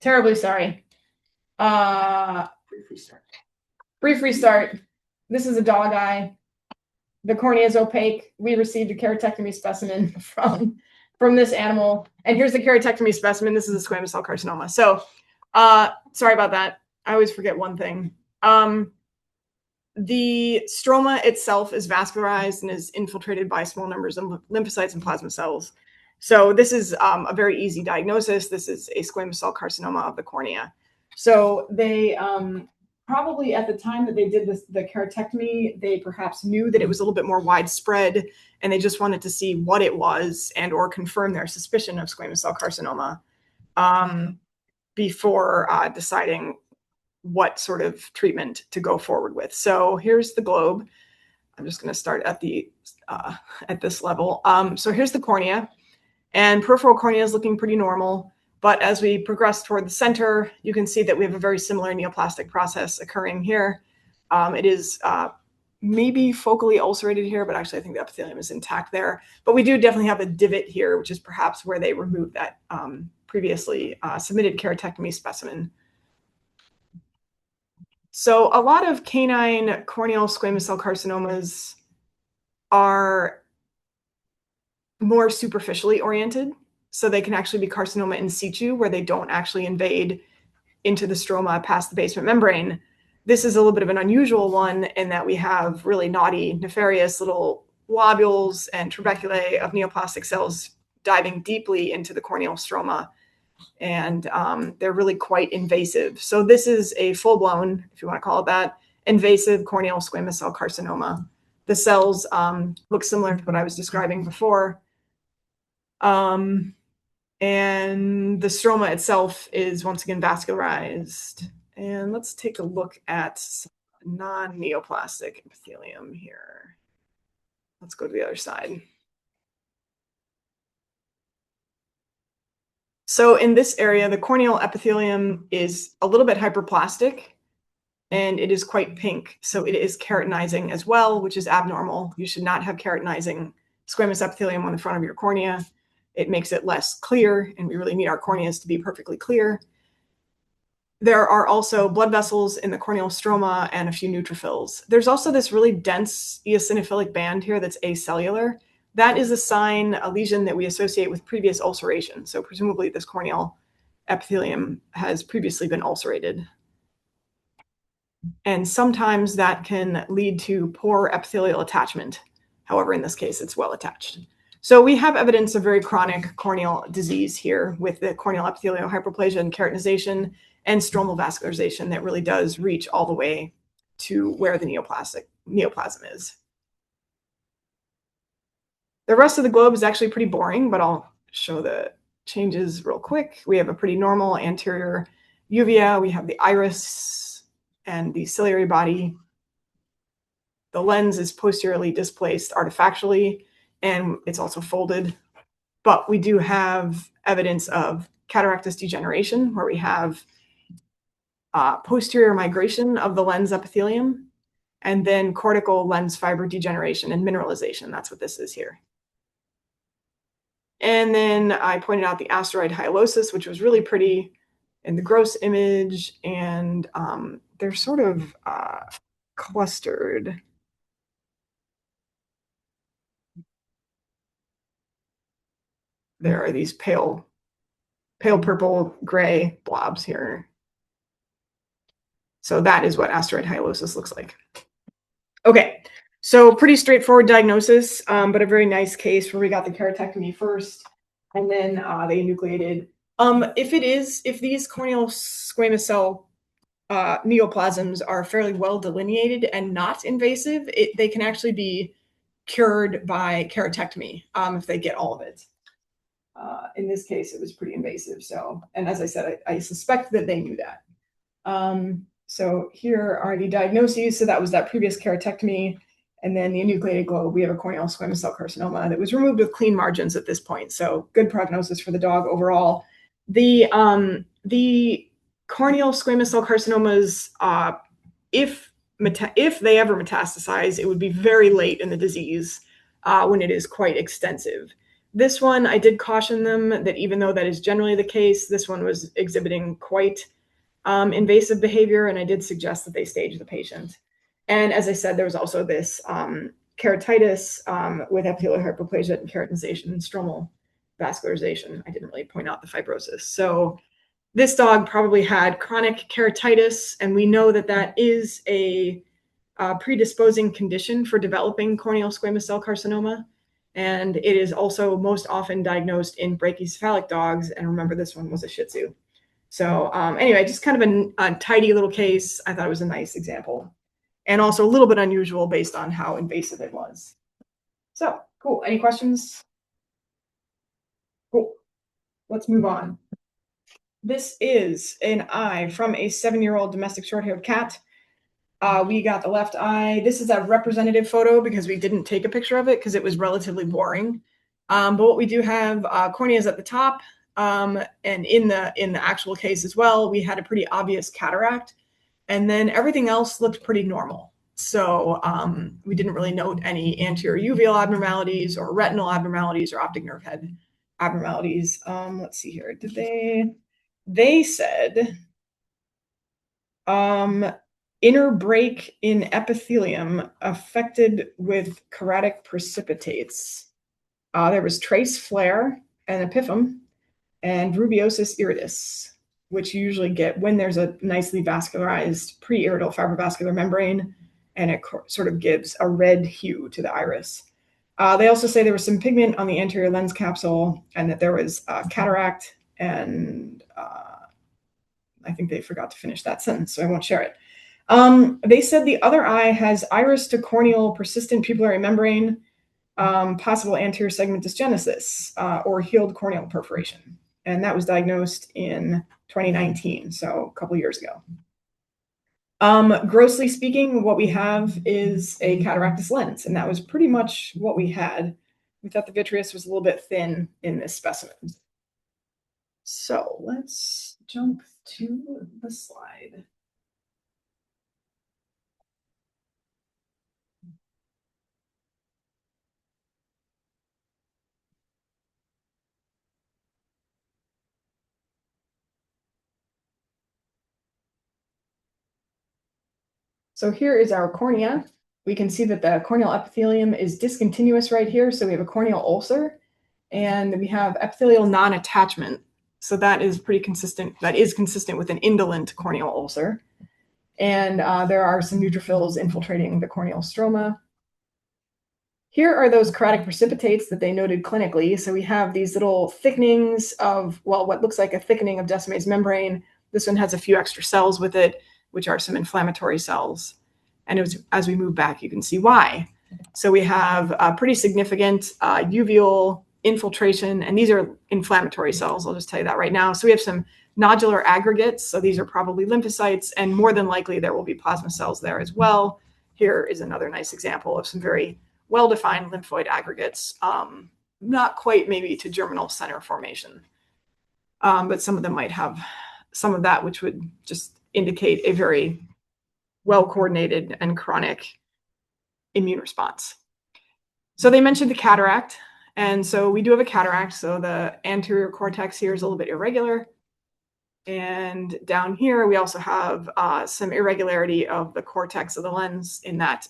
Terribly sorry. Brief restart. This is a dog eye. The cornea is opaque. We received a keratectomy specimen from this animal. And here's the keratectomy specimen. This is a squamous cell carcinoma. So sorry about that. I always forget one thing. The stroma itself is vascularized and is infiltrated by small numbers of lymphocytes and plasma cells. So this is a very easy diagnosis. This is a squamous cell carcinoma of the cornea. So they probably at the time that they did the keratectomy, they perhaps knew that it was a little bit more widespread, and they just wanted to see what it was and or confirm their suspicion of squamous cell carcinoma before deciding what sort of treatment to go forward with. So here's the globe. I'm just going to start at this level. So here's the cornea, and peripheral cornea is looking pretty normal. But as we progress toward the center, you can see that we have a very similar neoplastic process occurring here. It is maybe focally ulcerated here, but actually I think the epithelium is intact there. But we do definitely have a divot here, which is perhaps where they removed that previously submitted keratectomy specimen. So a lot of canine corneal squamous cell carcinomas are more superficially oriented. So they can actually be carcinoma in situ, where they don't actually invade into the stroma past the basement membrane. This is a little bit of an unusual one in that we have really naughty, nefarious little lobules and trabeculae of neoplastic cells diving deeply into the corneal stroma. And they're really quite invasive. So this is a full-blown, if you want to call it that, invasive corneal squamous cell carcinoma. The cells look similar to what I was describing before. And the stroma itself is once again vascularized. And let's take a look at non-neoplastic epithelium here. Let's go to the other side. So in this area, the corneal epithelium is a little bit hyperplastic, and it is quite pink. So it is keratinizing as well, which is abnormal. You should not have keratinizing squamous epithelium on the front of your cornea. It makes it less clear, and we really need our corneas to be perfectly clear. There are also blood vessels in the corneal stroma and a few neutrophils. There's also this really dense eosinophilic band here that's acellular. That is a sign, a lesion that we associate with previous ulceration. So presumably this corneal epithelium has previously been ulcerated. And sometimes that can lead to poor epithelial attachment. However, in this case, it's well attached. So we have evidence of very chronic corneal disease here with the corneal epithelial hyperplasia and keratinization and stromal vascularization that really does reach all the way to where the neoplasm is. The rest of the globe is actually pretty boring, but I'll show the changes real quick. We have a pretty normal anterior uvea. We have the iris and the ciliary body. The lens is posteriorly displaced artifactually, and it's also folded. But we do have evidence of cataractous degeneration, where we have posterior migration of the lens epithelium, and then cortical lens fiber degeneration and mineralization. That's what this is here. And then I pointed out the asteroid hyalosis, which was really pretty in the gross image, and they're sort of clustered. There are these pale purple gray blobs here. So that is what asteroid hyalosis looks like. Okay, so pretty straightforward diagnosis, but a very nice case where we got the keratectomy first, and then they enucleated. If these corneal squamous cell neoplasms are fairly well delineated and not invasive, they can actually be cured by keratectomy if they get all of it. In this case, it was pretty invasive. So, and as I said, I suspect that they knew that. So here are the diagnoses. So that was that previous keratectomy. And then the enucleated globe, we have a corneal squamous cell carcinoma that was removed with clean margins at this point. So good prognosis for the dog overall. The corneal squamous cell carcinomas, if they ever metastasize, it would be very late in the disease when it is quite extensive. This one, I did caution them that even though that is generally the case, this one was exhibiting quite invasive behavior, and I did suggest that they stage the patient. And as I said, there was also this keratitis with epithelial hyperplasia and keratinization and stromal vascularization. I didn't really point out the fibrosis. So this dog probably had chronic keratitis, and we know that that is a predisposing condition for developing corneal squamous cell carcinoma. And it is also most often diagnosed in brachycephalic dogs. And remember, this one was a Shih Tzu. So anyway, just kind of a tidy little case. I thought it was a nice example. And also a little bit unusual based on how invasive it was. So, cool. Any questions? Cool. Let's move on. This is an eye from a 7-year-old domestic short-haired cat. We got the left eye. This is a representative photo because we didn't take a picture of it because it was relatively boring. But what we do have, corneas at the top, and in the actual case as well, we had a pretty obvious cataract, and then everything else looked pretty normal. So we didn't really note any anterior uveal abnormalities or retinal abnormalities or optic nerve head abnormalities. Let's see here. They said inner break in epithelium affected with keratic precipitates. There was trace flare and epiphum and rubiosis iridis, which you usually get when there's a nicely vascularized pre-iridal fibrovascular membrane, and it sort of gives a red hue to the iris. They also say there was some pigment on the anterior lens capsule and that there was cataract, and I think they forgot to finish that sentence, so I won't share it. They said the other eye has iris to corneal persistent pupillary membrane, possible anterior segment dysgenesis, or healed corneal perforation. And that was diagnosed in 2019, so a couple years ago. Grossly speaking, what we have is a cataractus lens, and that was pretty much what we had. We thought the vitreous was a little bit thin in this specimen. So let's jump to the slide. So here is our cornea. We can see that the corneal epithelium is discontinuous right here. So we have a corneal ulcer, and we have epithelial non-attachment. So that is pretty consistent. That is consistent with an indolent corneal ulcer. And there are some neutrophils infiltrating the corneal stroma. Here are those keratic precipitates that they noted clinically. So we have these little thickenings of, well, what looks like a thickening of Descemet's membrane. This one has a few extra cells with it, which are some inflammatory cells. And as we move back, you can see why. So we have a pretty significant uveal infiltration, and these are inflammatory cells. I'll just tell you that right now. So we have some nodular aggregates. So these are probably lymphocytes, and more than likely there will be plasma cells there as well. Here is another nice example of some very well-defined lymphoid aggregates, not quite maybe to germinal center formation, but some of them might have some of that, which would just indicate a very well-coordinated and chronic immune response. So they mentioned the cataract, and so we do have a cataract. So the anterior cortex here is a little bit irregular, and down here we also have some irregularity of the cortex of the lens in that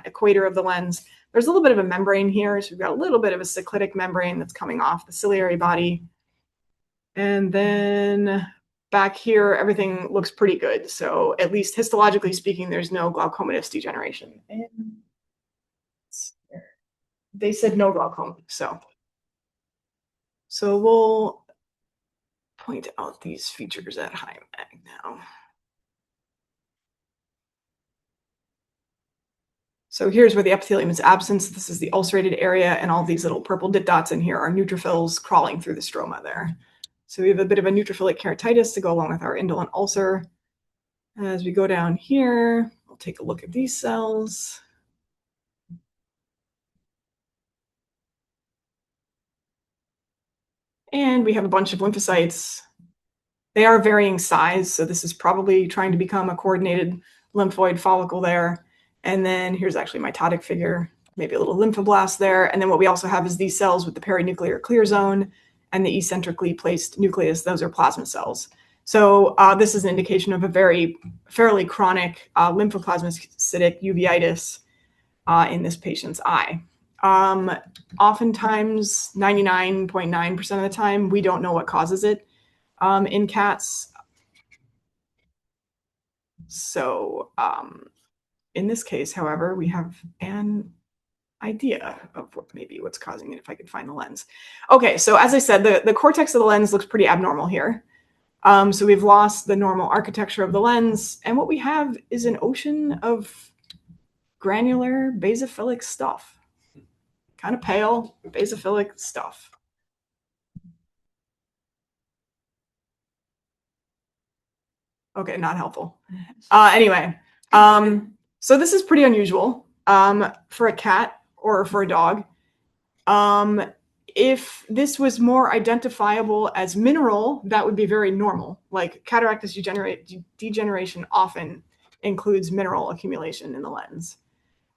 equator of the lens. There's a little bit of a membrane here, so we've got a little bit of a cyclitic membrane that's coming off the ciliary body. And then back here, everything looks pretty good. So at least histologically speaking, there's no glaucomatous degeneration. And they said no glaucoma. So we'll point out these features at high mag now. So here's where the epithelium is absent. This is the ulcerated area, and all these little purple dots in here are neutrophils crawling through the stroma there. So we have a bit of a neutrophilic keratitis to go along with our indolent ulcer. As we go down here, we'll take a look at these cells. And we have a bunch of lymphocytes. They are varying size, so this is probably trying to become a coordinated lymphoid follicle there. And then here's actually mitotic figure. maybe a little lymphoblast there. And then what we also have is these cells with the perinuclear clear zone and the eccentrically placed nucleus. Those are plasma cells. So this is an indication of a fairly chronic lymphoplasmacytic uveitis in this patient's eye. Oftentimes, 99.9% of the time, we don't know what causes it in cats. So in this case, however, we have an idea of what's causing it if I could find the lens. Okay, so as I said, the cortex of the lens looks pretty abnormal here. So we've lost the normal architecture of the lens, and what we have is an ocean of granular basophilic stuff. Kind of pale basophilic stuff. Okay, not helpful. Anyway, so this is pretty unusual for a cat or for a dog. If this was more identifiable as mineral, that would be very normal. Like cataract degeneration often includes mineral accumulation in the lens.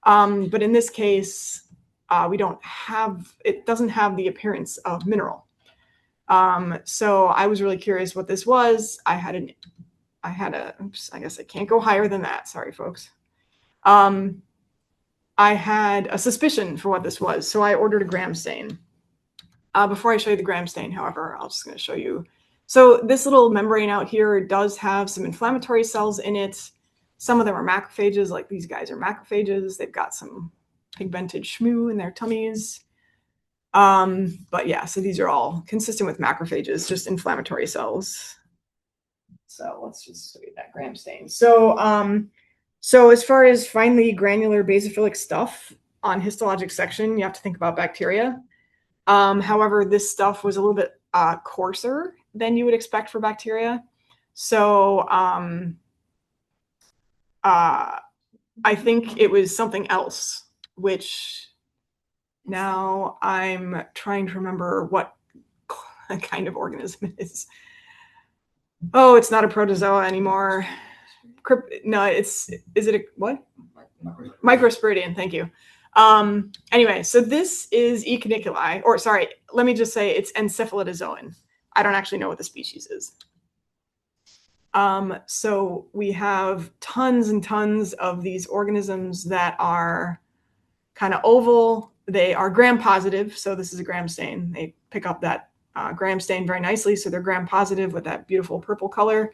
But in this case, it doesn't have the appearance of mineral. So I was really curious what this was. Oops, I guess I can't go higher than that. Sorry, folks. I had a suspicion for what this was, so I ordered a gram stain. Before I show you the gram stain, however, I'm just going to show you. So this little membrane out here does have some inflammatory cells in it. Some of them are macrophages, like these guys are macrophages. They've got some pigmented shmoo in their tummies. But yeah, so these are all consistent with macrophages, just inflammatory cells. So let's just show you that gram stain. So as far as finely granular basophilic stuff on histologic section, you have to think about bacteria. However, this stuff was a little bit coarser than you would expect for bacteria. So I think it was something else, which now I'm trying to remember what kind of organism it is. Oh, it's not a protozoa anymore. No, is it a what? Microsporidian, thank you. Anyway, so this is E. caniculi, or sorry, let me just say it's Encephalitozoon. I don't actually know what the species is. So we have tons and tons of these organisms that are kind of oval. They are gram positive, so this is a gram stain. They pick up that gram stain very nicely, so they're gram positive with that beautiful purple color.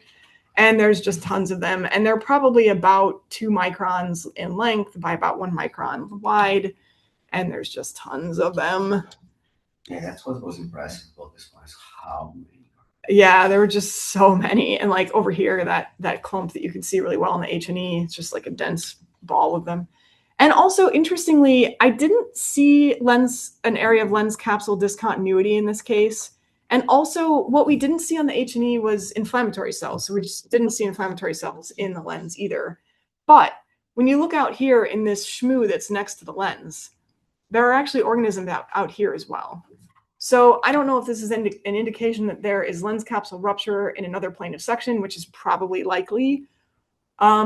And there's just tons of them. And they're probably about 2 microns in length by about 1 micron wide. And there's just tons of them. Yeah, that's what was impressive about this one, is how many. Yeah, there were just so many. And like over here, that clump that you can see really well in the H&E, it's just like a dense ball of them. And also, interestingly, I didn't see an area of lens capsule discontinuity in this case. And also, what we didn't see on the H&E was inflammatory cells. So we just didn't see inflammatory cells in the lens either. But when you look out here in this shmoo that's next to the lens, there are actually organisms out here as well. So I don't know if this is an indication that there is lens capsule rupture in another plane of section, which is probably likely,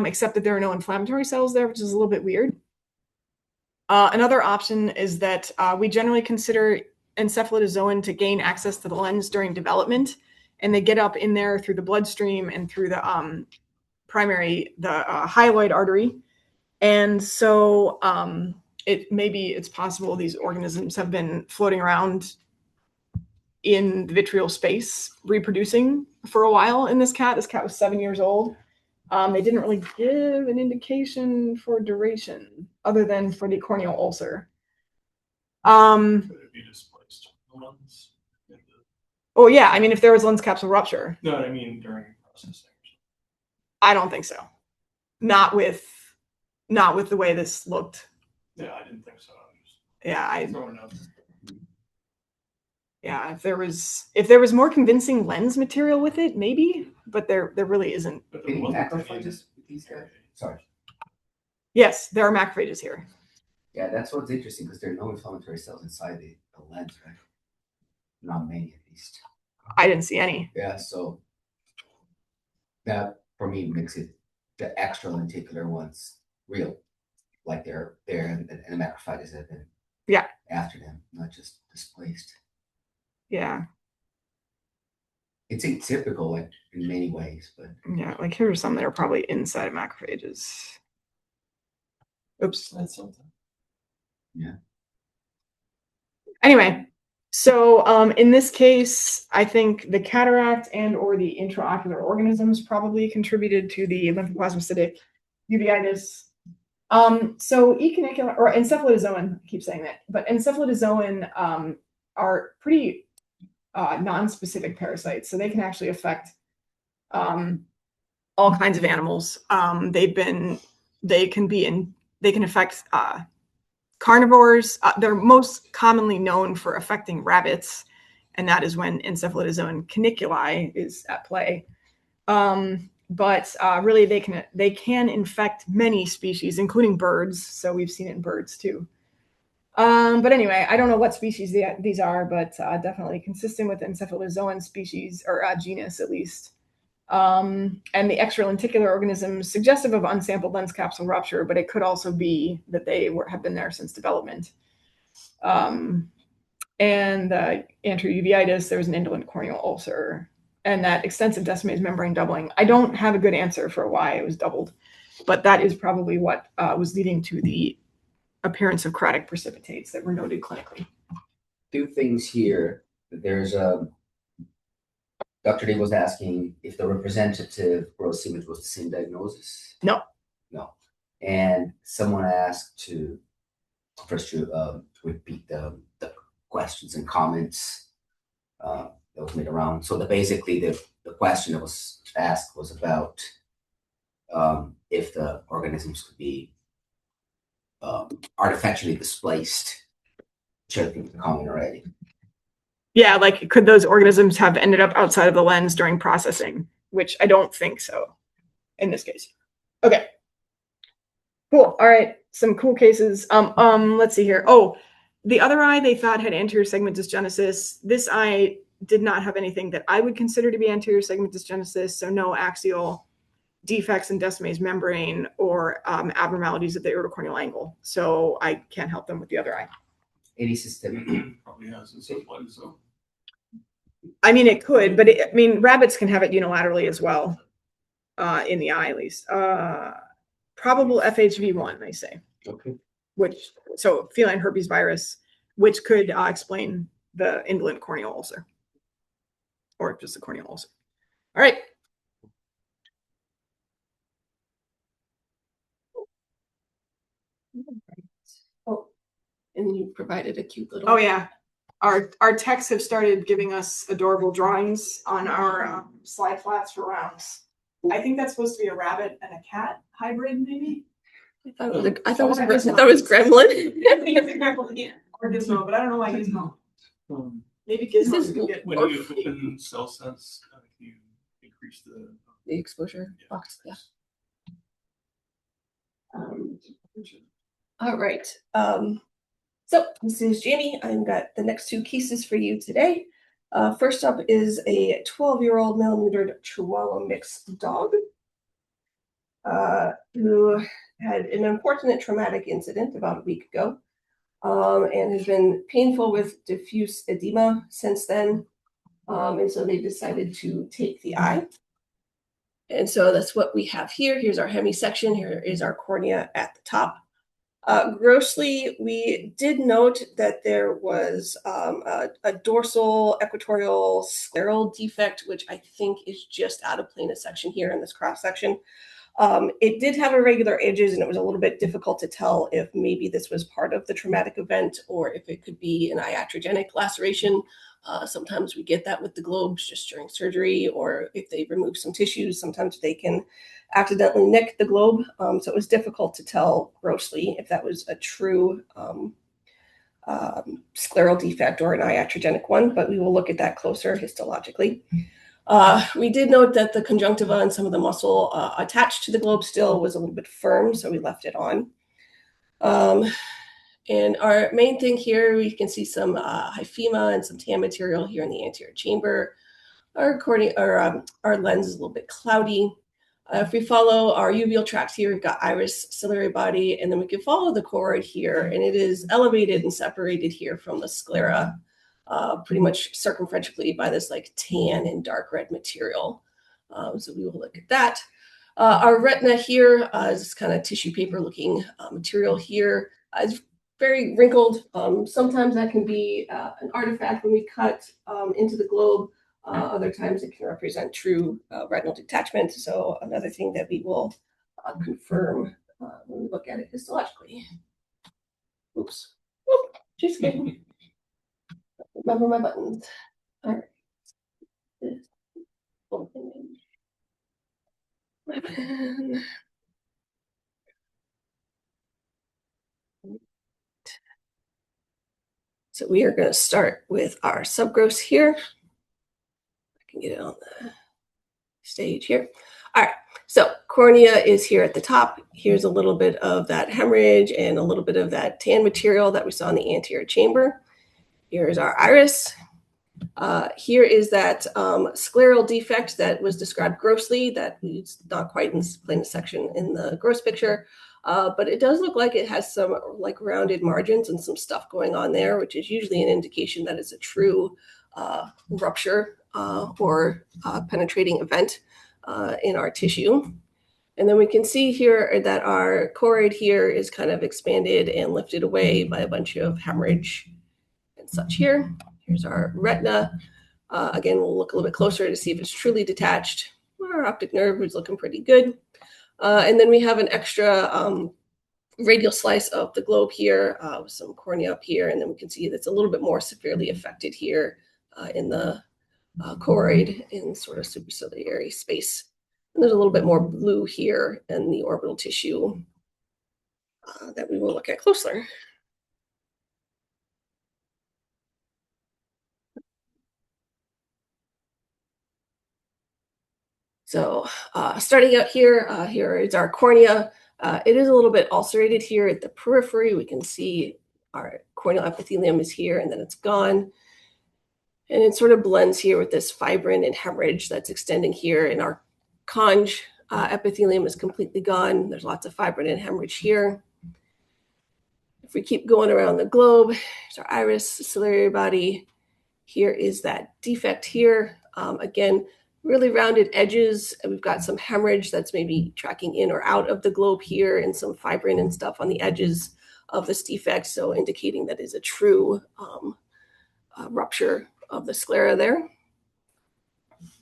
except that there are no inflammatory cells there, which is a little bit weird. Another option is that we generally consider encephalitozoon to gain access to the lens during development, and they get up in there through the bloodstream and through the hyaloid artery. And so it's possible these organisms have been floating around in the vitreal space, reproducing for a while in this cat. This cat was 7 years old. They didn't really give an indication for duration other than for the corneal ulcer. Could it be displaced lens? Oh yeah, I mean, if there was lens capsule rupture. No, I mean during processing. I don't think so. Not with the way this looked. Yeah, I didn't think so. Yeah, if there was more convincing lens material with it, maybe, but there really isn't. Any macrophages with these guys? Sorry. Yes, there are macrophages here. Yeah, that's what's interesting, because there are no inflammatory cells inside the lens, right? Not many, at least. I didn't see any. Yeah, so that for me makes it the extra lenticular ones real. like they're there, and a matter of fact, is that been Yeah. after them, not just displaced. Yeah. It's atypical, like in many ways, but Yeah. Like here are some that are probably inside of macrophages. Oops. That's something. yeah. Anyway, so in this case, I think the cataract and or the intraocular organisms probably contributed to the lymphoplasmacytic uveitis. So echinocula or encephalitozoon, I keep saying that, but encephalitozoon are pretty non-specific parasites, so they can actually affect all kinds of animals. They can affect carnivores. They're most commonly known for affecting rabbits, and that is when encephalitozoon caniculi is at play. But really, they can infect many species, including birds. So we've seen it in birds too. But anyway, I don't know what species these are, but definitely consistent with encephalitozoan species or genus at least. And the extralenticular organisms suggestive of unsampled lens capsule rupture, but it could also be that they have been there since development. And the anterior uveitis, there was an indolent corneal ulcer, and that extensive Descemet's membrane doubling. I don't have a good answer for why it was doubled, but that is probably what was leading to the appearance of cratic precipitates that were noted clinically. Two things here. There's Dr. Day was asking if the representative gross image was the same diagnosis. No. No. And someone asked to repeat the questions and comments that was made around. So basically the question that was asked was about if the organisms could be artificially displaced, which I think is common already. Yeah, like could those organisms have ended up outside of the lens during processing? Which I don't think so in this case. Okay. Cool. All right. Some cool cases. Let's see here. Oh, the other eye they thought had anterior segment dysgenesis. This eye did not have anything that I would consider to be anterior segment dysgenesis. So no axial defects in Descemet's membrane or abnormalities of the iridocorneal angle. So I can't help them with the other eye. Any systemic? Probably has encephalitozoon. I mean, it could, but I mean, rabbits can have it unilaterally as well, in the eye at least. Probable FHV1, they say. Okay. So feline herpes virus, which could explain the indolent corneal ulcer, or just the corneal ulcer. All right. Oh, and you provided a cute little. Oh yeah, our techs have started giving us adorable drawings on our slide flats for rounds. I think that's supposed to be a rabbit and a cat hybrid, maybe. I thought it was Gremlin. Yeah, or Gizmo, but I don't know why Gizmo. Maybe Gizmo is good. When you open cell sense, can you increase the exposure Yeah. box. Yeah. All right. So this is Jamie. I've got the next two cases for you today. First up is a 12-year-old male-neutered Chihuahua mixed dog who had an unfortunate traumatic incident about a week ago and has been painful with diffuse edema since then. And so they decided to take the eye. And so that's what we have here. Here's our hemisection. Here is our cornea at the top. Grossly, we did note that there was a dorsal equatorial scleral defect, which I think is just out of plane of section here in this cross section. It did have irregular edges, and it was a little bit difficult to tell if maybe this was part of the traumatic event or if it could be an iatrogenic laceration. Sometimes we get that with the globes just during surgery, or if they remove some tissues, sometimes they can accidentally nick the globe. So it was difficult to tell grossly if that was a true scleral defect or an iatrogenic one, but we will look at that closer histologically. We did note that the conjunctiva and some of the muscle attached to the globe still was a little bit firm, so we left it on. And our main thing here, we can see some hyphema and some tan material here in the anterior chamber. Our lens is a little bit cloudy. If we follow our uveal tract here, we've got iris, ciliary body, and then we can follow the choroid here, and it is elevated and separated here from the sclera, pretty much circumferentially by this like tan and dark red material. So we will look at that. Our retina here is this kind of tissue paper looking material here. It's very wrinkled. Sometimes that can be an artifact when we cut into the globe. Other times it can represent true retinal detachment. So another thing that we will confirm when we look at it histologically. Oops. Oop, just kidding. Remember my buttons. All right. This little thing. My pen. So we are going to start with our subgross here. I can get it on the stage here. All right, so cornea is here at the top. Here's a little bit of that hemorrhage and a little bit of that tan material that we saw in the anterior chamber. Here's our iris. Here is that scleral defect that was described grossly, that is not quite in plain section in the gross picture. But it does look like it has some like rounded margins and some stuff going on there, which is usually an indication that it's a true rupture or penetrating event in our tissue. And then we can see here that our choroid here is kind of expanded and lifted away by a bunch of hemorrhage and such here. Here's our retina. Again, we'll look a little bit closer to see if it's truly detached. Our optic nerve is looking pretty good. And then we have an extra radial slice of the globe here with some cornea up here. And then we can see that's a little bit more severely affected here in the choroid in sort of superciliary space. And there's a little bit more blue here in the orbital tissue that we will look at closer. So starting out here, here is our cornea. It is a little bit ulcerated here at the periphery. We can see our corneal epithelium is here and then it's gone. And it sort of blends here with this fibrin and hemorrhage that's extending here. And our conj epithelium is completely gone. There's lots of fibrin and hemorrhage here. If we keep going around the globe, here's our iris, ciliary body. Here is that defect here. Again, really rounded edges. And we've got some hemorrhage that's maybe tracking in or out of the globe here and some fibrin and stuff on the edges of this defect. So indicating that is a true rupture of the sclera there.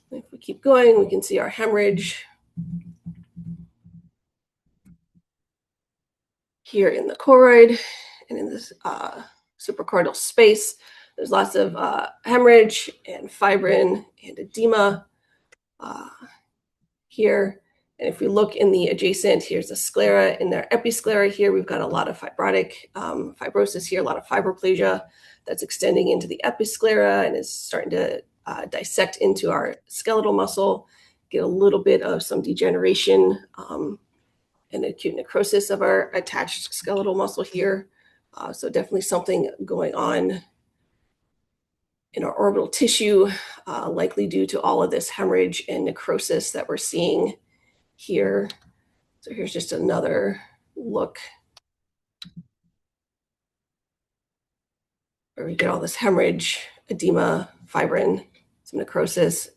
If we keep going, we can see our hemorrhage here in the choroid and in this suprachoroidal space. There's lots of hemorrhage and fibrin and edema here. And if we look in the adjacent, here's the sclera. In their episclera here, we've got a lot of fibrotic fibrosis here, a lot of fibroplasia that's extending into the episclera and is starting to dissect into our skeletal muscle, get a little bit of some degeneration and acute necrosis of our attached skeletal muscle here. So definitely something going on in our orbital tissue, likely due to all of this hemorrhage and necrosis that we're seeing here. So here's just another look where we get all this hemorrhage, edema, fibrin, some necrosis,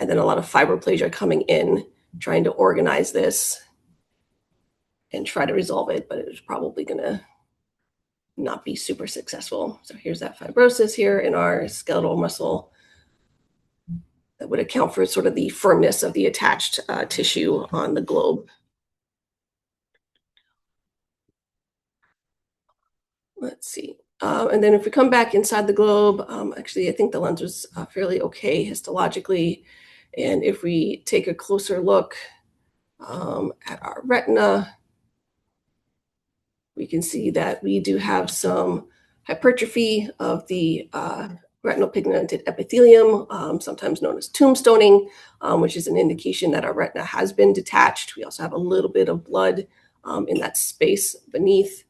and then a lot of fibroplasia coming in, trying to organize this and try to resolve it, but it's probably going to not be super successful. So here's that fibrosis here in our skeletal muscle that would account for sort of the firmness of the attached tissue on the globe. Let's see. And then if we come back inside the globe, actually, I think the lens was fairly okay histologically. And if we take a closer look at our retina, we can see that we do have some hypertrophy of the retinal pigmented epithelium, sometimes known as tombstoning, which is an indication that our retina has been detached. We also have a little bit of blood in that space beneath.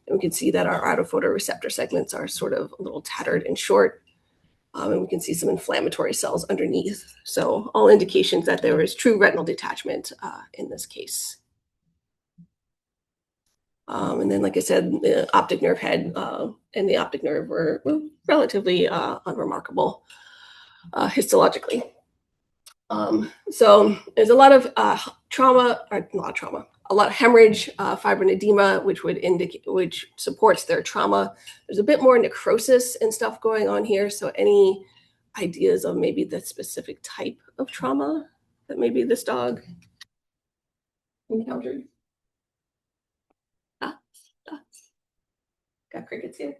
And we can see that our autophotoreceptor segments are sort of a little tattered and short. And we can see some inflammatory cells underneath. So all indications that there is true retinal detachment in this case. And then, like I said, the optic nerve head and the optic nerve were relatively unremarkable histologically. So there's a lot of a lot of hemorrhage, fibrin edema, which supports their trauma. There's a bit more necrosis and stuff going on here. So any ideas of maybe the specific type of trauma that maybe this dog encountered? Got crickets here.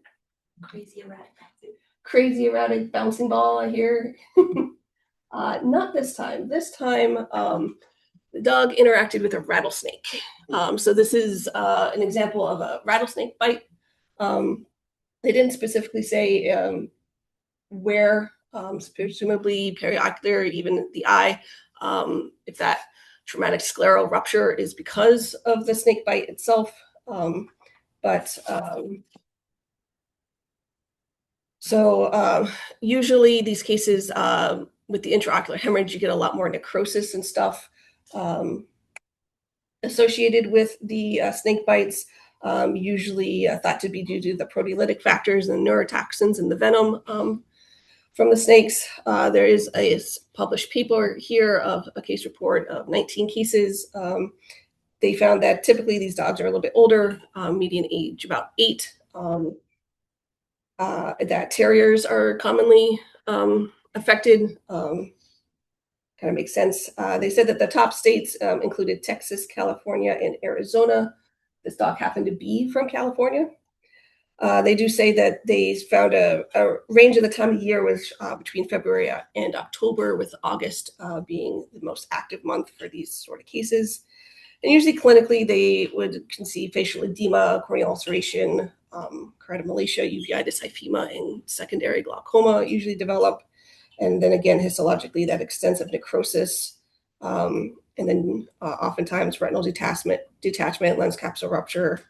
Crazy erratic bouncing ball, I hear. Not this time. This time, the dog interacted with a rattlesnake. So this is an example of a rattlesnake bite. They didn't specifically say where, presumably periocular, even the eye, if that traumatic scleral rupture is because of the snake bite itself. So usually these cases with the intraocular hemorrhage, you get a lot more necrosis and stuff associated with the snake bites, usually thought to be due to the proteolytic factors and neurotoxins and the venom from the snakes. There is a published paper here of a case report of 19 cases. They found that typically these dogs are a little bit older, median age about 8. That terriers are commonly affected. Kind of makes sense. They said that the top states included Texas, California, and Arizona. This dog happened to be from California. They do say that they found a range of the time of year was between February and October, with August being the most active month for these sort of cases. And usually clinically, they would see facial edema, corneal ulceration, keratomalacia, uveitis, hyphema, and secondary glaucoma usually develop. And then again, histologically, that extensive necrosis, and then oftentimes retinal detachment, lens capsule rupture,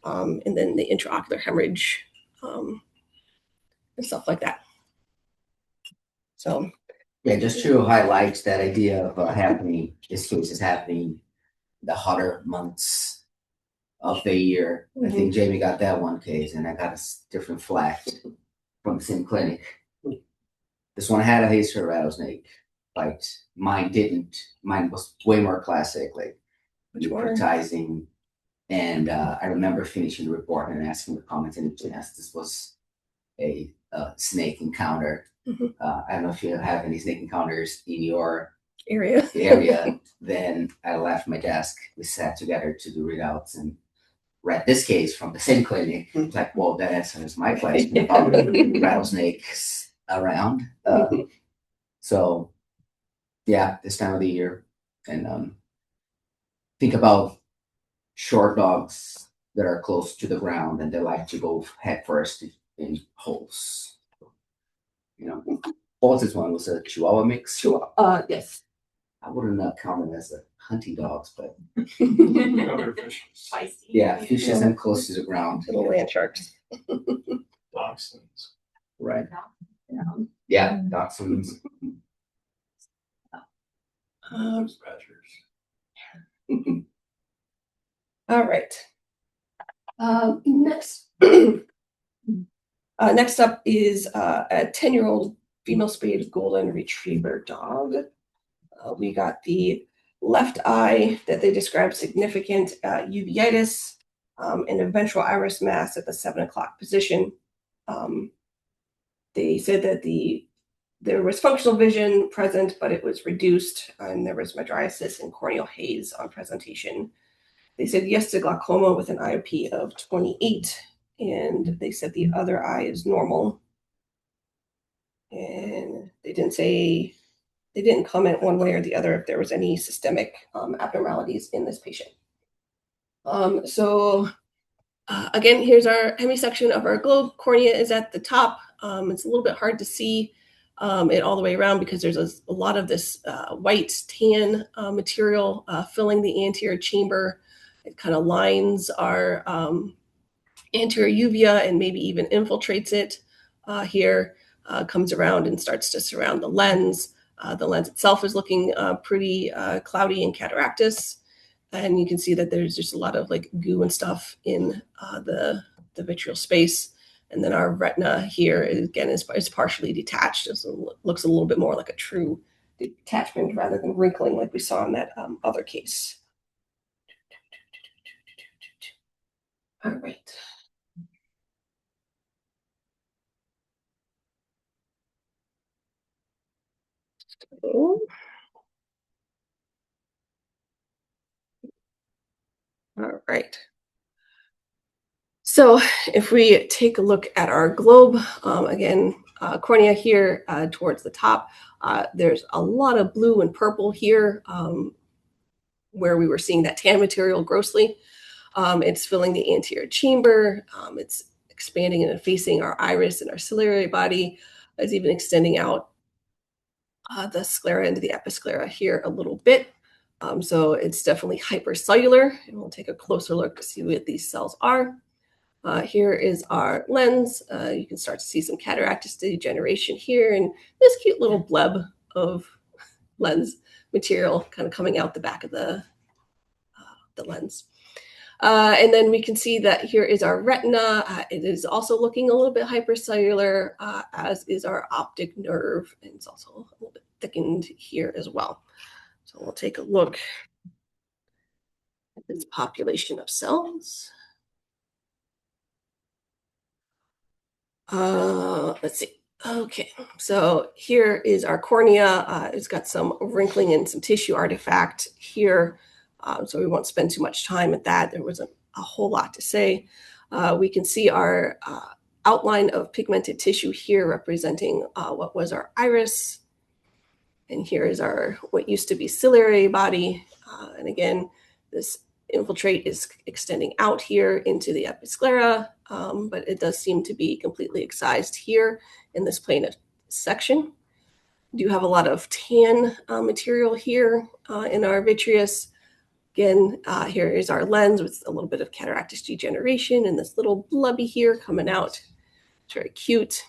and then the intraocular hemorrhage, and stuff like that. So, yeah, just to highlight that idea of this case is happening the hotter months of the year. I think Jamie got that one case, and I got a different flag from the same clinic. This one had a haster rattlesnake bite. Mine didn't. Mine was way more classic, like advertising. And I remember finishing the report and asking the comments, and yes, this was a snake encounter. I don't know if you have any snake encounters in your area. Then I left my desk. We sat together to do readouts and read this case from the same clinic. It's like, well, that answers my question about rattlesnakes around. So yeah, this time of the year. And think about short dogs that are close to the ground and they like to go head first in holes. You know, what was this one? Was a Chihuahua mix? Yes. I wouldn't count them as hunting dogs, but Feisty. yeah, fishes and close to the ground. Little land sharks. Dachshunds. Right. Yeah, dachshunds. Badgers. All right. Next up is a 10-year-old female spayed golden retriever dog. We got the left eye that they described significant uveitis and a ventral iris mass at the 7 o'clock position. They said that there was functional vision present, but it was reduced, and there was mydriasis and corneal haze on presentation. They said yes to glaucoma with an IOP of 28, and they said the other eye is normal. And they didn't comment one way or the other if there was any systemic abnormalities in this patient. Again, here's our hemisection of our globe. Cornea is at the top. It's a little bit hard to see it all the way around because there's a lot of this white tan material filling the anterior chamber. It kind of lines our anterior uvea and maybe even infiltrates it here. comes around and starts to surround the lens. The lens itself is looking pretty cloudy and cataractous. And you can see that there's just a lot of like goo and stuff in the vitreal space. And then our retina here is partially detached. So it looks a little bit more like a true detachment rather than wrinkling like we saw in that other case. All right. So, all right. So if we take a look at our globe, again, cornea here towards the top, there's a lot of blue and purple here where we were seeing that tan material grossly. It's filling the anterior chamber. It's expanding and effacing our iris and our ciliary body. It's even extending out the sclera into the episclera here a little bit. So it's definitely hypercellular, and we'll take a closer look to see what these cells are. Here is our lens. You can start to see some cataractus degeneration here, and this cute little bleb of lens material kind of coming out the back of the lens. And then we can see that here is our retina. It is also looking a little bit hypercellular, as is our optic nerve, and it's also a little bit thickened here as well. So we'll take a look at this population of cells. Let's see. Okay, so here is our cornea. It's got some wrinkling and some tissue artifact here. So we won't spend too much time at that. There wasn't a whole lot to say. We can see our outline of pigmented tissue here representing what was our iris. And here is our what used to be ciliary body. And again, this infiltrate is extending out here into the episclera, but it does seem to be completely excised here in this plane of section. We do have a lot of tan material here in our vitreous. Again, here is our lens with a little bit of cataractus degeneration and this little blubby here coming out. It's very cute.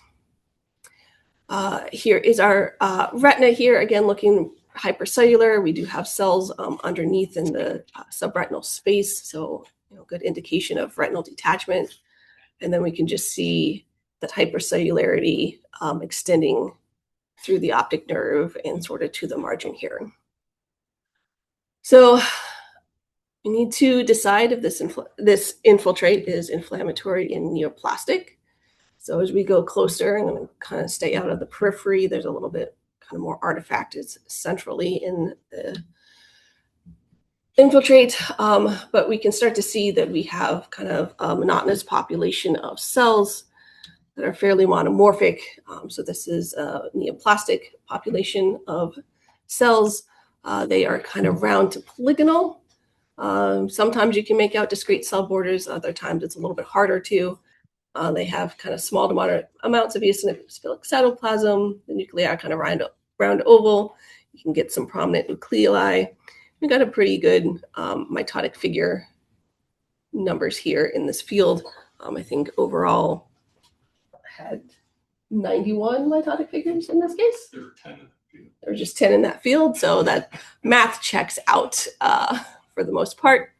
Here is our retina here, again, looking hypercellular. We do have cells underneath in the subretinal space, so good indication of retinal detachment. And then we can just see that hypercellularity extending through the optic nerve and sort of to the margin here. So we need to decide if this infiltrate is inflammatory and neoplastic. So as we go closer, I'm going to kind of stay out of the periphery. There's a little bit kind of more artifact is centrally in the infiltrate, but we can start to see that we have kind of a monotonous population of cells that are fairly monomorphic. So this is a neoplastic population of cells. They are kind of round to polygonal. Sometimes you can make out discrete cell borders. Other times it's a little bit harder to. They have kind of small to moderate amounts of eosinophilic cytoplasm. The nuclei are kind of round oval. You can get some prominent nuclei. We got a pretty good mitotic figure numbers here in this field. I think overall I had 91 mitotic figures in this case. There were 10 in the field. There were just 10 in that field, so that math checks out for the most part.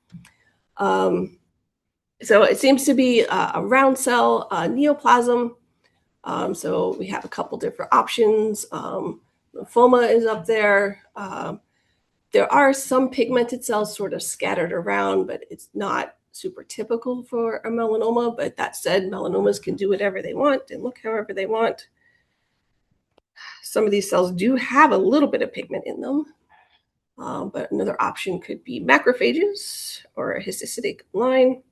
So it seems to be a round cell neoplasm. So we have a couple different options. Lymphoma is up there. There are some pigmented cells sort of scattered around, but it's not super typical for a melanoma. But that said, melanomas can do whatever they want and look however they want. Some of these cells do have a little bit of pigment in them. But another option could be macrophages or a histiocytic line.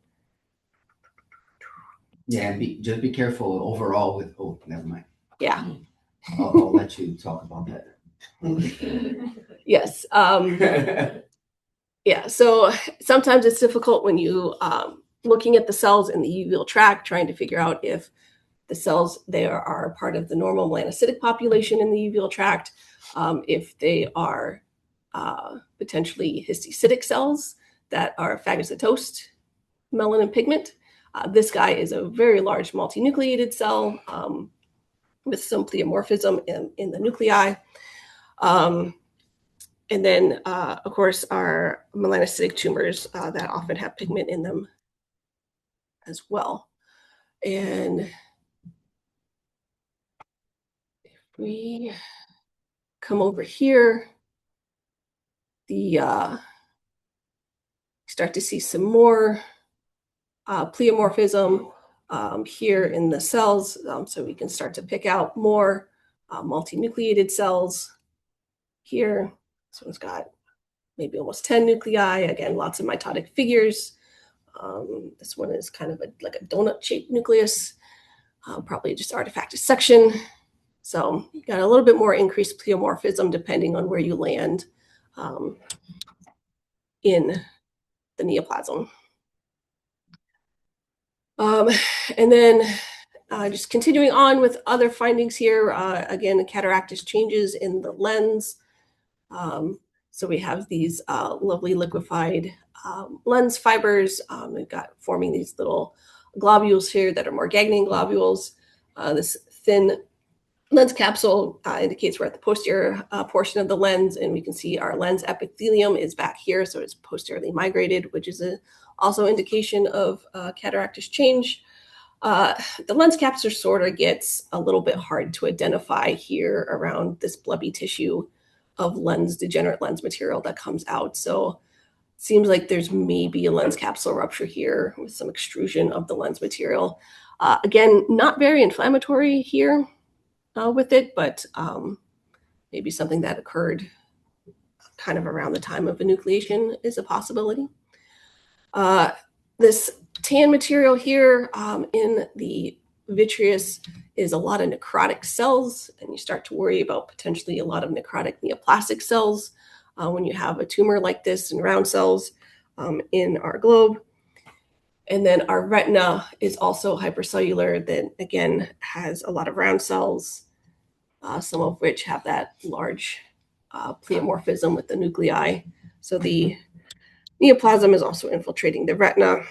Yeah, and just be careful overall with, oh, never mind. Yeah. I'll let you talk about that. Yes. Yeah. So sometimes it's difficult when you looking at the cells in the uveal tract, trying to figure out if the cells there are part of the normal melanocytic population in the uveal tract, if they are potentially histiocytic cells that are phagocytosed melanin pigment. This guy is a very large multinucleated cell. with some pleomorphism in the nuclei. And then, of course, our melanocytic tumors that often have pigment in them as well. And if we come over here, start to see some more pleomorphism here in the cells. So we can start to pick out more multinucleated cells here. This one's got maybe almost 10 nuclei. Again, lots of mitotic figures. This one is kind of like a donut-shaped nucleus, probably just artifact dissection. So you got a little bit more increased pleomorphism depending on where you land in the neoplasm. And then just continuing on with other findings here, again, cataractus changes in the lens. So we have these lovely liquefied lens fibers. We've got forming these little globules here that are more ganglion globules. This thin lens capsule indicates we're at the posterior portion of the lens, and we can see our lens epithelium is back here, so it's posteriorly migrated, which is also indication of cataractus change. The lens capsule sort of gets a little bit hard to identify here around this blubby tissue of degenerate lens material that comes out. So it seems like there's maybe a lens capsule rupture here with some extrusion of the lens material. Again, not very inflammatory here with it, but maybe something that occurred kind of around the time of enucleation is a possibility. This tan material here in the vitreous is a lot of necrotic cells, and you start to worry about potentially a lot of necrotic neoplastic cells when you have a tumor like this and round cells in our globe. And then our retina is also hypercellular, that again has a lot of round cells, some of which have that large pleomorphism with the nuclei. So the neoplasm is also infiltrating the retina.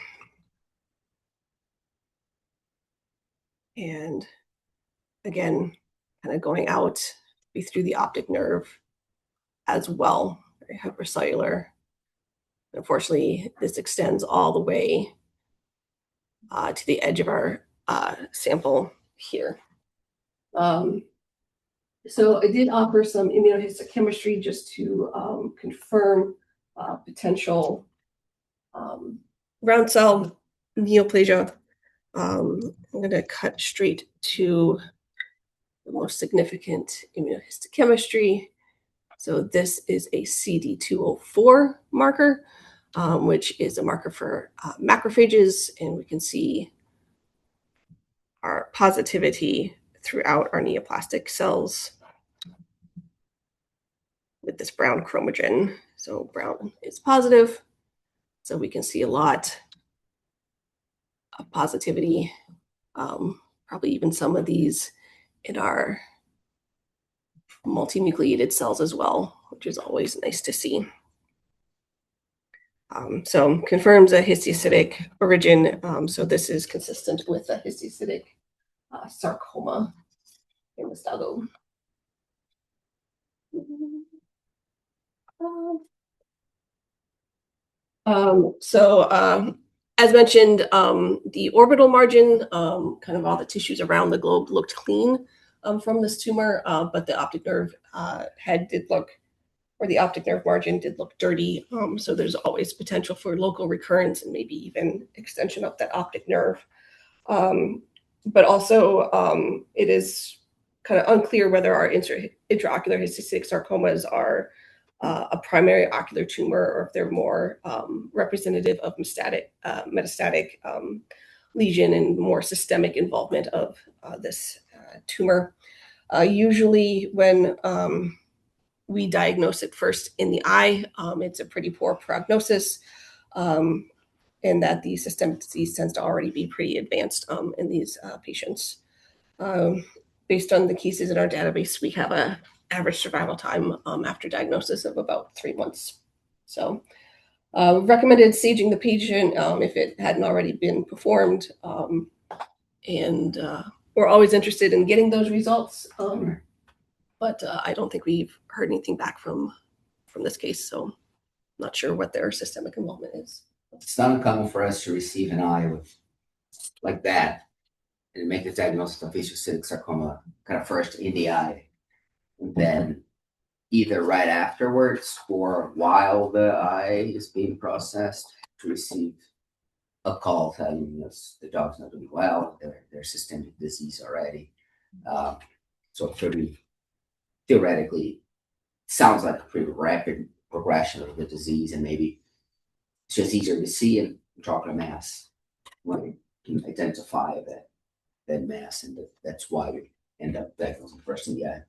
And again, kind of going out through the optic nerve as well, very hypercellular. Unfortunately, this extends all the way to the edge of our sample here. So I did offer some immunohistochemistry just to confirm potential round cell neoplasia. I'm going to cut straight to the most significant immunohistochemistry. So this is a CD204 marker, which is a marker for macrophages, and we can see our positivity throughout our neoplastic cells with this brown chromogen. So brown is positive, so we can see a lot of positivity, probably even some of these in our multinucleated cells as well, which is always nice to see. So confirms a histiocytic origin. So this is consistent with a histiocytic sarcoma in the stado. As mentioned, the orbital margin, kind of all the tissues around the globe looked clean from this tumor, but the optic nerve head did look, or the optic nerve margin did look dirty. So there's always potential for local recurrence and maybe even extension of that optic nerve. But also it is kind of unclear whether our intraocular histiocytic sarcomas are a primary ocular tumor or if they're more representative of metastatic lesion and more systemic involvement of this tumor. Usually when we diagnose it first in the eye, it's a pretty poor prognosis, and that the systemic disease tends to already be pretty advanced in these patients. Based on the cases in our database, we have an average survival time after diagnosis of about 3 months. So recommended staging the patient if it hadn't already been performed, or we're always interested in getting those results. But I don't think we've heard anything back from this case, so I'm not sure what their systemic involvement is. It's not uncommon for us to receive an eye with like that and make the diagnosis of histiocytic sarcoma kind of first in the eye, and then either right afterwards or while the eye is being processed to receive a call telling us the dog's not doing well, there's systemic disease already. So pretty theoretically, sounds like a pretty rapid progression of the disease, and maybe it's just easier to see in intraocular mass when you can identify that mass, and that's why we end up diagnosing first in the eye.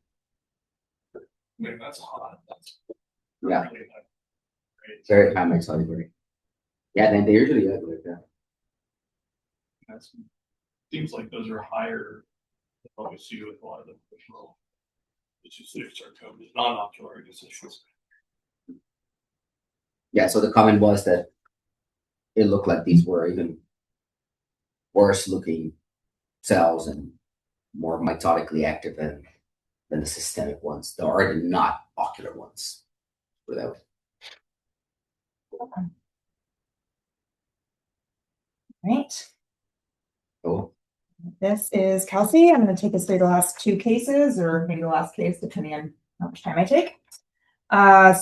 I mean, that's hot. That's Yeah, really hot. Right. very high mixed rate. Yeah, then they usually look like that. That's, seems like those are higher than what we see with a lot of the professional histiocytic sarcomas, non-ocular issues. Yeah, so the comment was that it looked like these were even worse looking cells and more mitotically active than the systemic ones, or the not ocular ones. Without. Right. Oh, This is Kelsey. I'm going to take us through the last two cases, or maybe the last case, depending on how much time I take.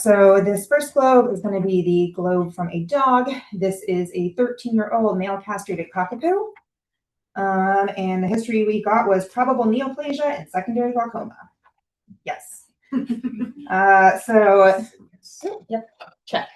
So this first globe is going to be the globe from a dog. This is a 13-year-old male castrated cockapoo. And the history we got was probable neoplasia and secondary glaucoma. Yes. Yep, check.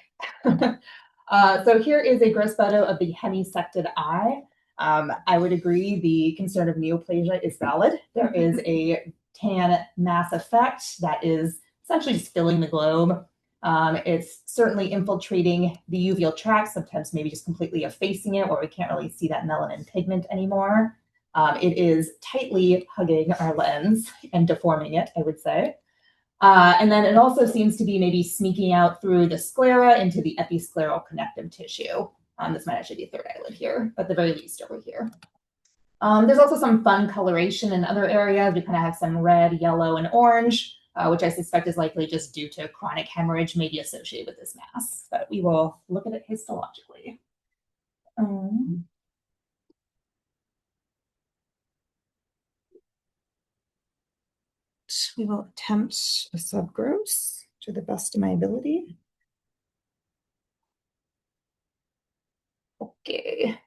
So here is a gross photo of the hemisected eye. I would agree the concern of neoplasia is valid. There is a tan mass effect that is essentially just filling the globe. It's certainly infiltrating the uveal tract, sometimes maybe just completely effacing it, where we can't really see that melanin pigment anymore. It is tightly hugging our lens and deforming it, I would say. And then it also seems to be maybe sneaking out through the sclera into the episcleral connective tissue. This might actually be third eyelid here, but at the very least over here. There's also some fun coloration in other areas. We kind of have some red, yellow, and orange, which I suspect is likely just due to chronic hemorrhage maybe associated with this mass. But we will look at it histologically. We will attempt a subgross to the best of my ability. Okay.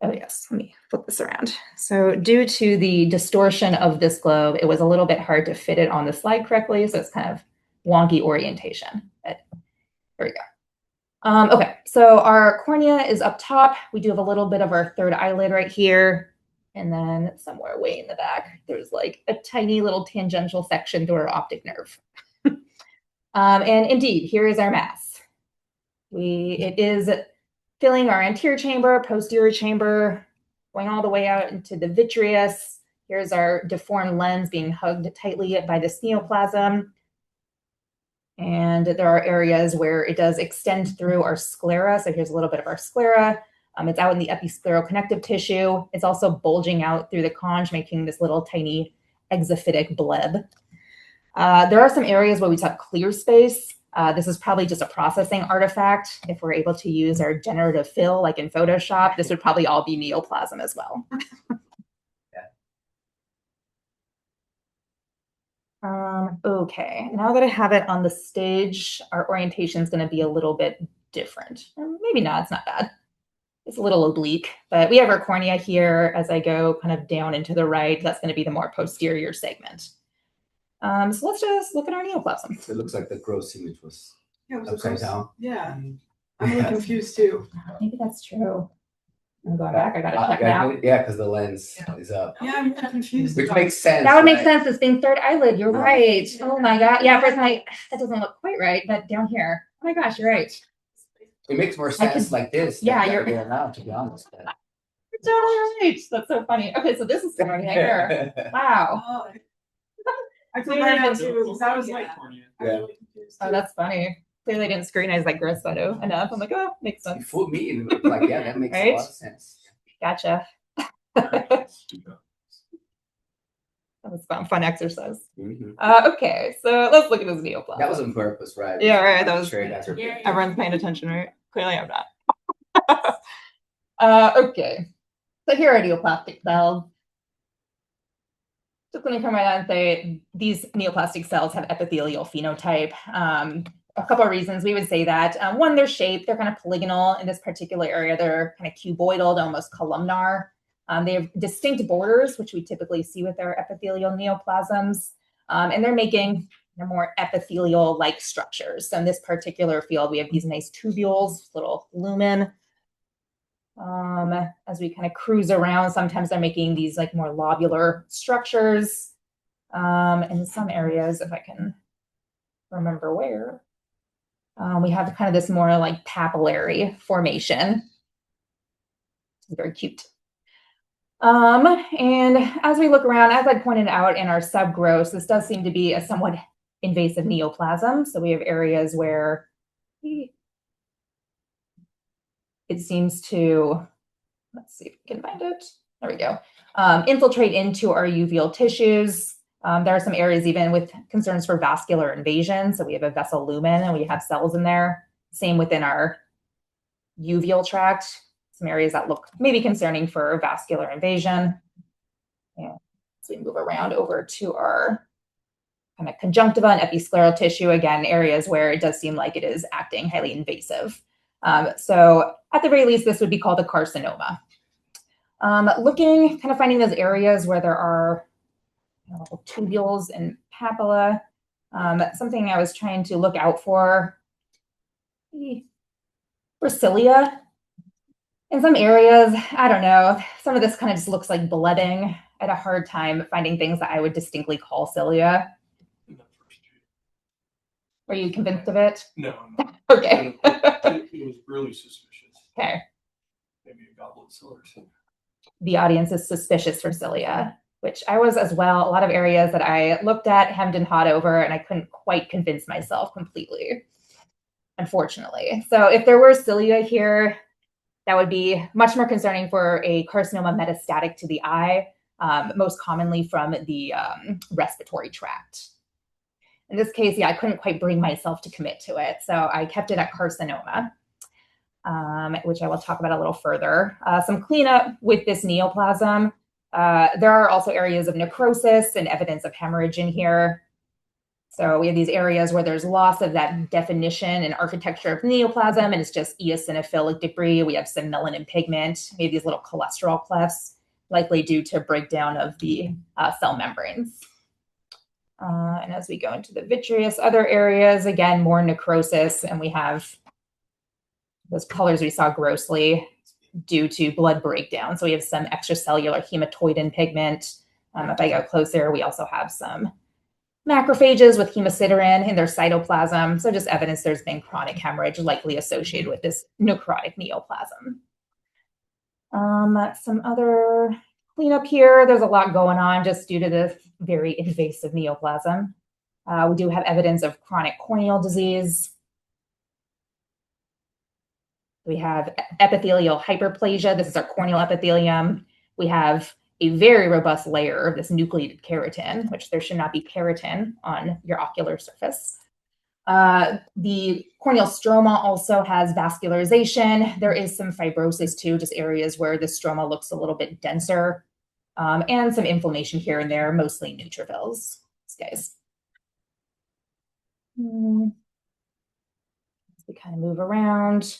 Oh yes, let me flip this around. So due to the distortion of this globe, it was a little bit hard to fit it on the slide correctly. So it's kind of wonky orientation. But there we go. Okay, so our cornea is up top. We do have a little bit of our third eyelid right here. And then somewhere way in the back, there's like a tiny little tangential section to our optic nerve. And indeed, here is our mass. It is filling our anterior chamber, posterior chamber, going all the way out into the vitreous. Here's our deformed lens being hugged tightly by this neoplasm. And there are areas where it does extend through our sclera. So here's a little bit of our sclera. It's out in the episcleral connective tissue. It's also bulging out through the conch, making this little tiny exophytic bleb. There are some areas where we have clear space. This is probably just a processing artifact. If we're able to use our generative fill, like in Photoshop, this would probably all be neoplasm as well. Okay, now that I have it on the stage, our orientation is going to be a little bit different. Maybe not, it's not bad. It's a little oblique, but we have our cornea here. As I go kind of down into the right, that's going to be the more posterior segment. So let's just look at our neoplasm. it looks like the gross image was Yeah, it was upside gross. down. Yeah, I'm a little confused too. Maybe that's true. I'm going back. I got to check Yeah, now. yeah, because the lens is up, Yeah, I'm kind of confused. which about makes sense. That would make right? sense as being third eyelid. You're right. Oh my God. Yeah, first that doesn't look quite right, but down here. Oh my gosh, you're right. It makes more sense like this. Yeah, than you're the other way around, to be honest. You're totally right. That's so funny. Okay, so this is right here. Wow. Oh, I feel right now too, because I was like, Cornea. I'm really confused. Oh, that's funny. Clearly I didn't scrutinize that gross photo enough. I'm like, oh, makes You sense. fooled me, and it looked like, yeah, that makes a Right? lot of sense. Gotcha. That was a fun exercise. Mhm. Okay, so let's look at this neoplasm. That was on purpose, right? Yeah, right. That was Sure, you guys are. everyone's paying attention, right? Clearly, I'm not. Okay, so here are neoplastic cells. Just going to come right out and say these neoplastic cells have epithelial phenotype. A couple of reasons we would say that. One, their shape, they're kind of polygonal in this particular area. They're kind of cuboidal to almost columnar. They have distinct borders, which we typically see with their epithelial neoplasms. And they're making more epithelial-like structures. So in this particular field, we have these nice tubules, little lumen. As we kind of cruise around, sometimes they're making these like more lobular structures. In some areas, if I can remember where, we have kind of this more like papillary formation. It's very cute. And as we look around, as I pointed out in our subgross, this does seem to be a somewhat invasive neoplasm. So we have areas where it seems to, let's see if we can find it. There we go. Infiltrate into our uveal tissues. There are some areas even with concerns for vascular invasion. So we have a vessel lumen and we have cells in there. Same within our uveal tract. Some areas that look maybe concerning for vascular invasion. And as we move around over to our kind of conjunctiva and episcleral tissue, again, areas where it does seem like it is acting highly invasive. So at the very least, this would be called a carcinoma. Looking, kind of finding those areas where there are little tubules and papilla. Something I was trying to look out for cilia. In some areas, I don't know, some of this kind of just looks like blooding. I had a hard time finding things that I would distinctly call cilia. Were you convinced of it? No. Okay. It was really suspicious. Okay. Maybe a goblet cell or something. The audience is suspicious for cilia, which I was as well. A lot of areas that I looked at, hemmed and hawed over, and I couldn't quite convince myself completely, unfortunately. So if there were cilia here, that would be much more concerning for a carcinoma metastatic to the eye, most commonly from the respiratory tract. In this case, yeah, I couldn't quite bring myself to commit to it. So I kept it at carcinoma, which I will talk about a little further. Some cleanup with this neoplasm. There are also areas of necrosis and evidence of hemorrhage in here. So we have these areas where there's loss of that definition and architecture of neoplasm, and it's just eosinophilic debris. We have some melanin pigment. We have these little cholesterol clefts, likely due to breakdown of the cell membranes. And as we go into the vitreous, other areas, again, more necrosis, and we have those colors we saw grossly due to blood breakdown. So we have some extracellular hematoidin pigment. If I go closer, we also have some macrophages with hemosiderin in their cytoplasm. So just evidence there's been chronic hemorrhage likely associated with this necrotic neoplasm. Some other cleanup here. There's a lot going on just due to this very invasive neoplasm. We do have evidence of chronic corneal disease. We have epithelial hyperplasia. This is our corneal epithelium. We have a very robust layer of this nucleated keratin, which there should not be keratin on your ocular surface. The corneal stroma also has vascularization. There is some fibrosis too, just areas where the stroma looks a little bit denser, and some inflammation here and there, mostly neutrophils. These guys. As we kind of move around,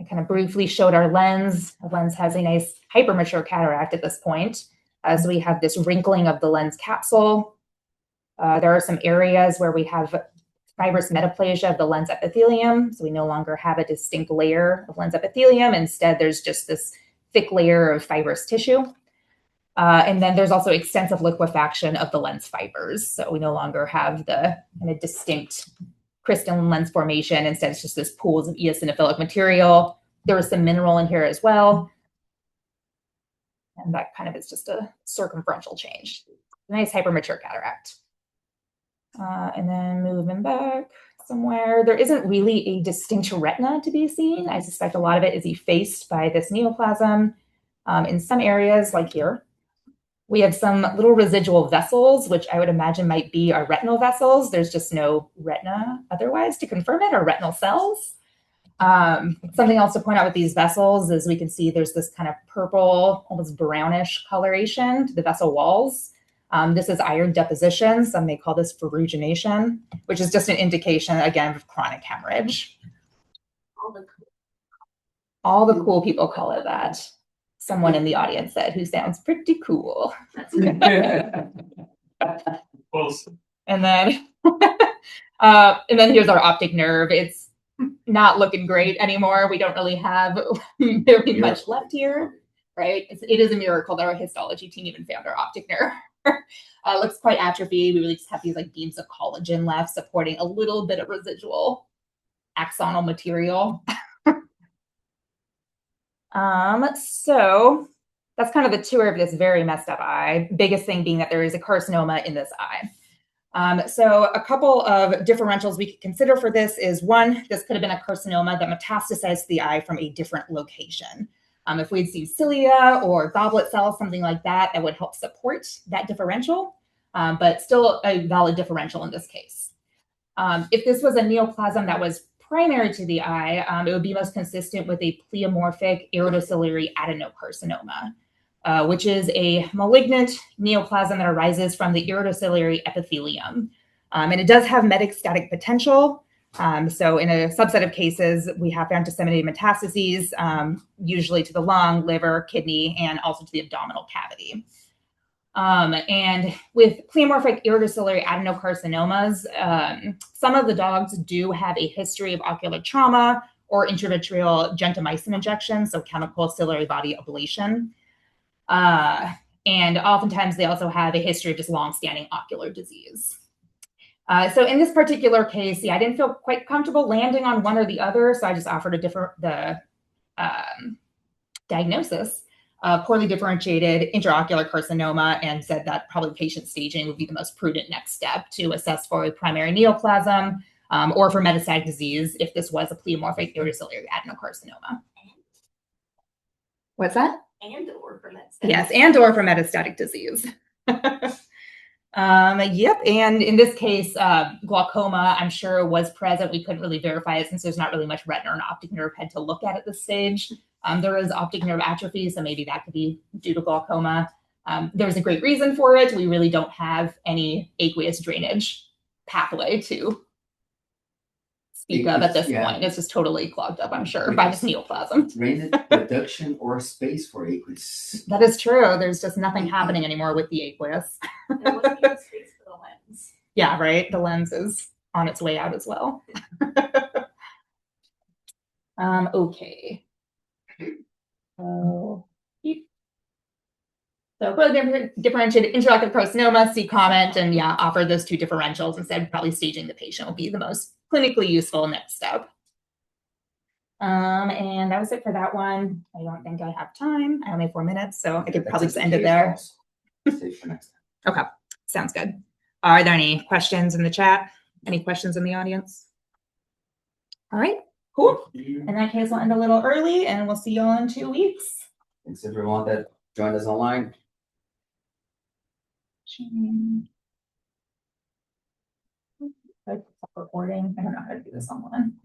I kind of briefly showed our lens. Our lens has a nice hypermature cataract at this point. So we have this wrinkling of the lens capsule. There are some areas where we have fibrous metaplasia of the lens epithelium. So we no longer have a distinct layer of lens epithelium. Instead, there's just this thick layer of fibrous tissue. And then there's also extensive liquefaction of the lens fibers. So we no longer have the kind of distinct crystalline lens formation. Instead, it's just this pools of eosinophilic material. There was some mineral in here as well. And that kind of is just a circumferential change. Nice hypermature cataract. And then moving back somewhere, there isn't really a distinct retina to be seen. I suspect a lot of it is effaced by this neoplasm. In some areas, like here, We have some little residual vessels, which I would imagine might be our retinal vessels. There's just no retina otherwise to confirm it, or retinal cells. Something else to point out with these vessels is we can see there's this kind of purple, almost brownish coloration to the vessel walls. This is iron deposition. Some may call this ferrugination, which is just an indication, again, of chronic hemorrhage. All the cool people call it that. Someone in the audience said, who sounds pretty cool. Close. And then, here's our optic nerve. It's not looking great anymore. We don't really have very much left here, right? It is a miracle that our histology team even found our optic nerve. Looks quite atrophied. We really just have these like beams of collagen left, supporting a little bit of residual axonal material. So that's kind of the tour of this very messed up eye. Biggest thing being that there is a carcinoma in this eye. So a couple of differentials we could consider for this is, one, this could have been a carcinoma that metastasized to the eye from a different location. If we'd seen cilia or goblet cells, something like that, that would help support that differential, but still a valid differential in this case. If this was a neoplasm that was primary to the eye, it would be most consistent with a pleomorphic iridociliary adenocarcinoma, which is a malignant neoplasm that arises from the iridociliary epithelium. And it does have metastatic potential. So in a subset of cases, we have found disseminated metastases, usually to the lung, liver, kidney, and also to the abdominal cavity. And with pleomorphic iridociliary adenocarcinomas, some of the dogs do have a history of ocular trauma or intravitreal gentamicin injection, so chemical ciliary body ablation. And oftentimes they also have a history of just long-standing ocular disease. So in this particular case, I didn't feel quite comfortable landing on one or the other, so I just offered the diagnosis. Poorly differentiated intraocular carcinoma, and said that probably patient staging would be the most prudent next step to assess for a primary neoplasm or for metastatic disease if this was a pleomorphic iridociliary adenocarcinoma. What's that? And or for metastatic. Yes, and or for metastatic disease. Yep, and in this case, glaucoma, I'm sure, was present. We couldn't really verify it since there's not really much retina or an optic nerve head to look at this stage. There is optic nerve atrophy, so maybe that could be due to glaucoma. There's a great reason for it. We really don't have any aqueous drainage pathway to speak of at this point. It's just totally clogged up, I'm sure, by this neoplasm. Drainage, reduction, or space for aqueous. That is true. There's just nothing happening anymore with the aqueous. There wasn't even space for the lens. Yeah, right. The lens is on its way out as well. Okay. So further differentiated intraocular carcinoma, see comment, and yeah, offer those two differentials and said probably staging the patient will be the most clinically useful next step. And that was it for that one. I don't think I have time. I only have 4 minutes, so I could probably just end it there. Save for next time. Okay, sounds good. Are there any questions in the chat? Any questions in the audience? All right, cool. In that case, we'll end a little early and we'll see you all in 2 weeks. Thanks everyone that joined us online. Recording. I don't know how to do this online.